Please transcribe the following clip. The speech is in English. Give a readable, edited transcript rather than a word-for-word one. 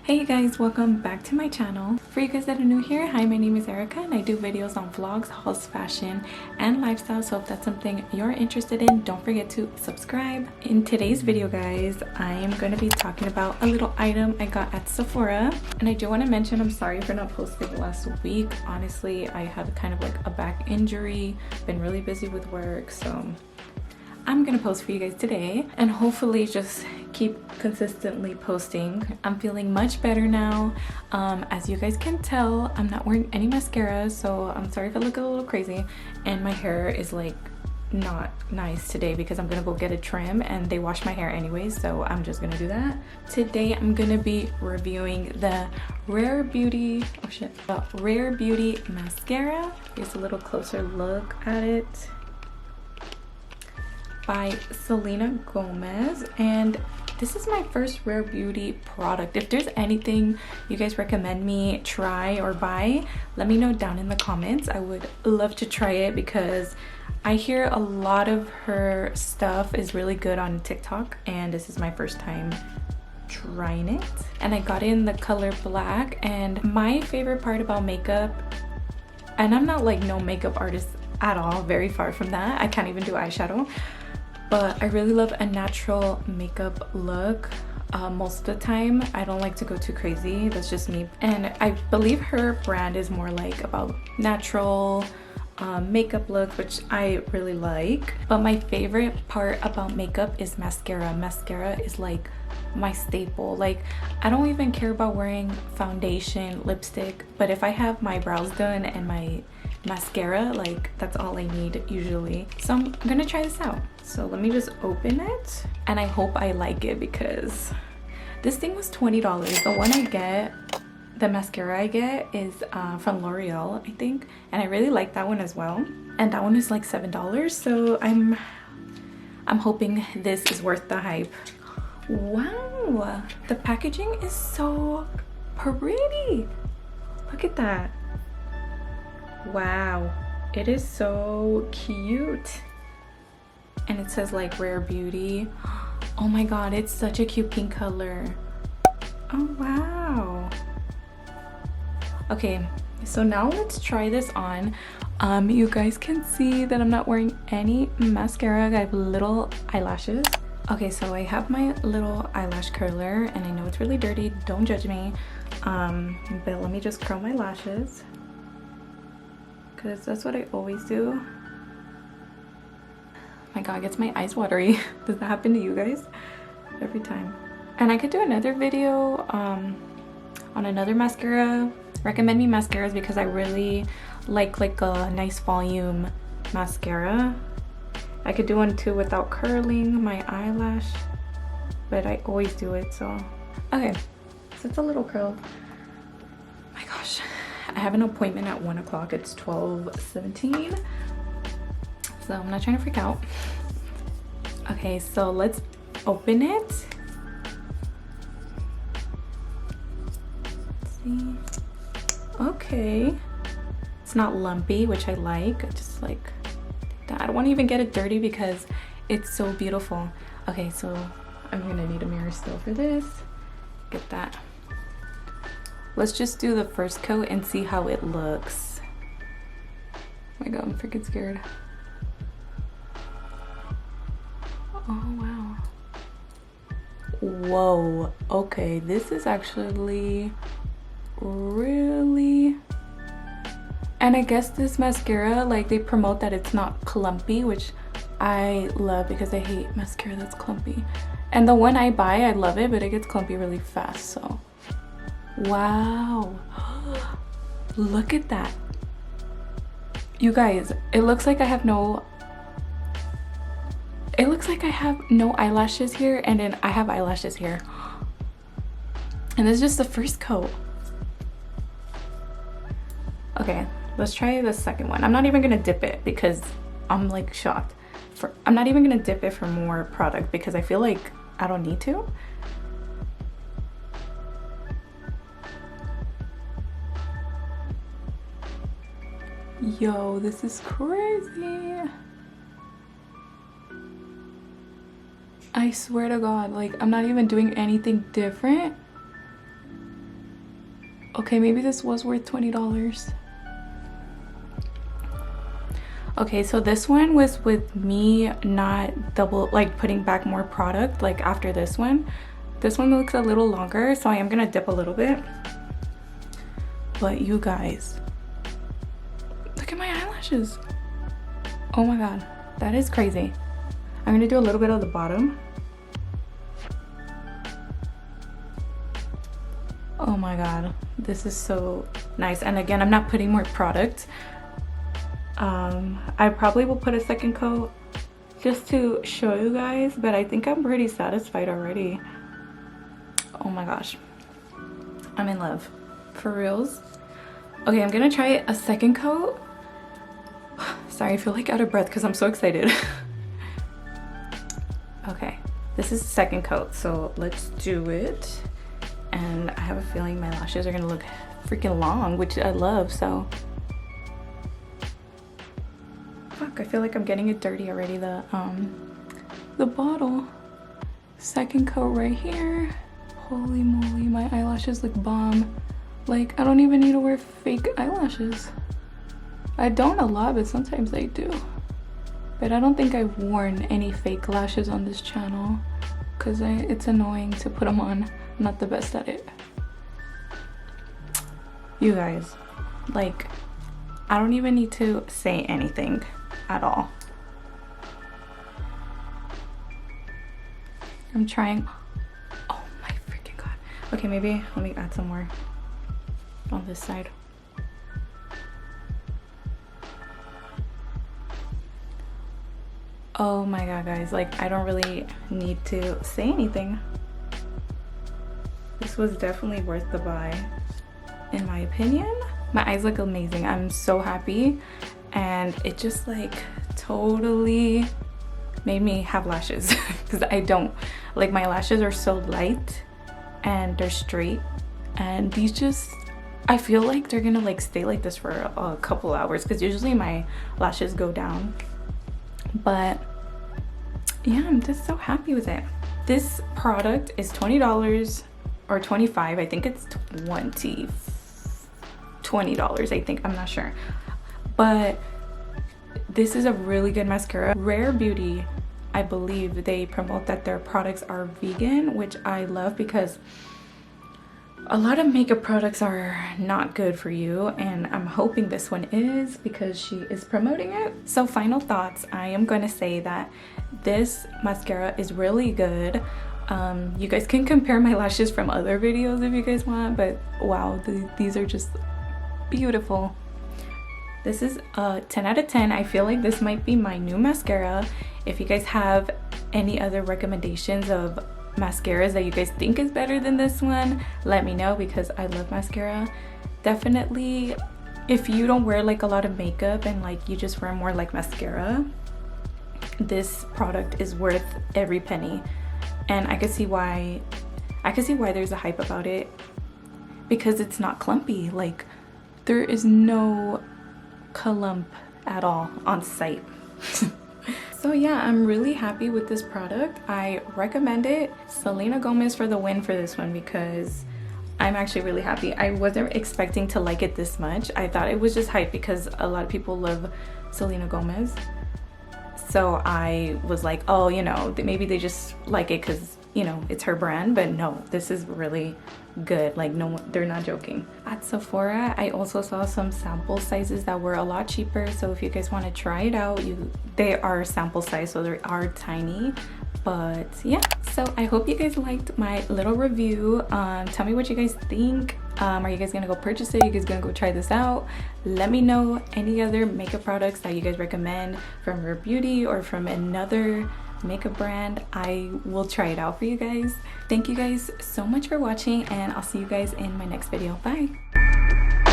Hey guys, welcome back to my channel. For you guys that are new here, hi, my name is Erika and I do videos on vlogs, hauls, fashion, and lifestyle. So if that's something you're interested in, don't forget to subscribe. In today's video, guys, I am going to be talking about a little item I got at Sephora. And I do want to mention, I'm sorry for not posting last week. Honestly, I had kind of like a back injury, been really busy with work, so I'm gonna post for you guys today and hopefully just keep consistently posting. I'm feeling much better now. As you guys can tell, I'm not wearing any mascara, so I'm sorry if I look a little crazy, and my hair is like not nice today because I'm gonna go get a trim and they wash my hair anyways, so I'm just gonna do that. Today I'm gonna be reviewing the Rare Beauty mascara. Here's a little closer look at it, by Selena Gomez, and this is my first Rare Beauty product. If there's anything you guys recommend me try or buy, let me know down in the comments. I would love to try it because I hear a lot of her stuff is really good on TikTok, and this is my first time trying it. And I got it in the color black, and my favorite part about makeup, and I'm not like no makeup artist at all, very far from that. I can't even do eyeshadow. But I really love a natural makeup look. Most of the time, I don't like to go too crazy. That's just me. And I believe her brand is more like about natural makeup look, which I really like. But my favorite part about makeup is mascara. Mascara is like my staple. Like, I don't even care about wearing foundation, lipstick, but if I have my brows done and my mascara, like, that's all I need usually. So I'm gonna try this out. So let me just open it, and I hope I like it because this thing was $20. The one I get, the mascara I get, is from L'Oreal, I think, and I really like that one as well, and that one is like $7. So I'm hoping this is worth the hype. Wow, the packaging is so pretty. Look at that. Wow, it is so cute. And it says like Rare Beauty. Oh my god, it's such a cute pink color. Oh wow. Okay, so now let's try this on. You guys can see that I'm not wearing any mascara. I have little eyelashes. Okay, so I have my little eyelash curler, and I know it's really dirty, don't judge me. But let me just curl my lashes, because that's what I always do. My god, it gets my eyes watery. Does that happen to you guys? Every time. And I could do another video on another mascara. Recommend me mascaras because I really like a nice volume mascara. I could do one too without curling my eyelash, but I always do it, so. Okay, so it's a little curled. My gosh, I have an appointment at 1 o'clock. It's 12:17. So I'm not trying to freak out. Okay, so let's open it. Let's see. Okay, it's not lumpy, which I like. I just like that. I don't want to even get it dirty because it's so beautiful. Okay, so I'm gonna need a mirror still for this. Get that. Let's just do the first coat and see how it looks. Oh my god, I'm freaking scared. Oh wow. Whoa, okay, this is actually really, and I guess this mascara, like, they promote that it's not clumpy, which I love because I hate mascara that's clumpy. And the one I buy, I love it, but it gets clumpy really fast. So wow. Look at that, you guys. It looks like I have no eyelashes here, and then I have eyelashes here. And this is just the first coat. Okay, let's try the second one. I'm not even gonna dip it because I'm like shocked. I'm not even gonna dip it for more product because I feel like I don't need to. Yo, this is crazy. I swear to God, like, I'm not even doing anything different. Okay, maybe this was worth $20. Okay, so this one was with me not double, like putting back more product like after this one. This one looks a little longer, so I am gonna dip a little bit. But you guys, look at my eyelashes. Oh my god, that is crazy. I'm gonna do a little bit of the bottom. Oh my god, this is so nice. And again, I'm not putting more product. I probably will put a second coat just to show you guys, but I think I'm pretty satisfied already. Oh my gosh, I'm in love, for reals. Okay, I'm gonna try a second coat. Sorry, I feel like out of breath because I'm so excited. Okay, this is the second coat, so let's do it. And I have a feeling my lashes are gonna look freaking long, which I love, so. Fuck, I feel like I'm getting it dirty already, the bottle. Second coat right here. Holy moly, my eyelashes look bomb. Like, I don't even need to wear fake eyelashes. I don't a lot, but sometimes I do. But I don't think I've worn any fake lashes on this channel because it's annoying to put them on. I'm not the best at it. You guys, like, I don't even need to say anything at all. I'm trying. Oh my freaking god. Okay, maybe let me add some more on this side. Oh my god, guys, like, I don't really need to say anything. This was definitely worth the buy, in my opinion. My eyes look amazing. I'm so happy, and it just like totally made me have lashes because I don't. Like, my lashes are so light and they're straight, and these just, I feel like they're gonna like stay like this for a couple hours because usually my lashes go down. But yeah, I'm just so happy with it. This product is $20 or $25. I think it's $20, I think, I'm not sure. But this is a really good mascara. Rare Beauty, I believe they promote that their products are vegan, which I love because a lot of makeup products are not good for you, and I'm hoping this one is because she is promoting it. So final thoughts, I am going to say that this mascara is really good. You guys can compare my lashes from other videos if you guys want, but wow, these are just beautiful. This is a 10 out of 10. I feel like this might be my new mascara. If you guys have any other recommendations of mascaras that you guys think is better than this one, let me know because I love mascara. Definitely, if you don't wear like a lot of makeup and like you just wear more like mascara, this product is worth every penny. And I can see why there's a hype about it, because it's not clumpy. Like, there is no clump at all on site. So yeah, I'm really happy with this product. I recommend it. Selena Gomez for the win for this one, because I'm actually really happy. I wasn't expecting to like it this much. I thought it was just hype because a lot of people love Selena Gomez. So I was like, oh, you know, maybe they just like it because, you know, it's her brand. But no, this is really good. Like, no, they're not joking. At Sephora, I also saw some sample sizes that were a lot cheaper. So if you guys want to try it out, they are sample size, so they are tiny. But yeah, so I hope you guys liked my little review. Tell me what you guys think. Are you guys gonna go purchase it? Are you guys gonna go try this out? Let me know any other makeup products that you guys recommend from Rare Beauty or from another makeup brand. I will try it out for you guys. Thank you guys so much for watching, and I'll see you guys in my next video. Bye.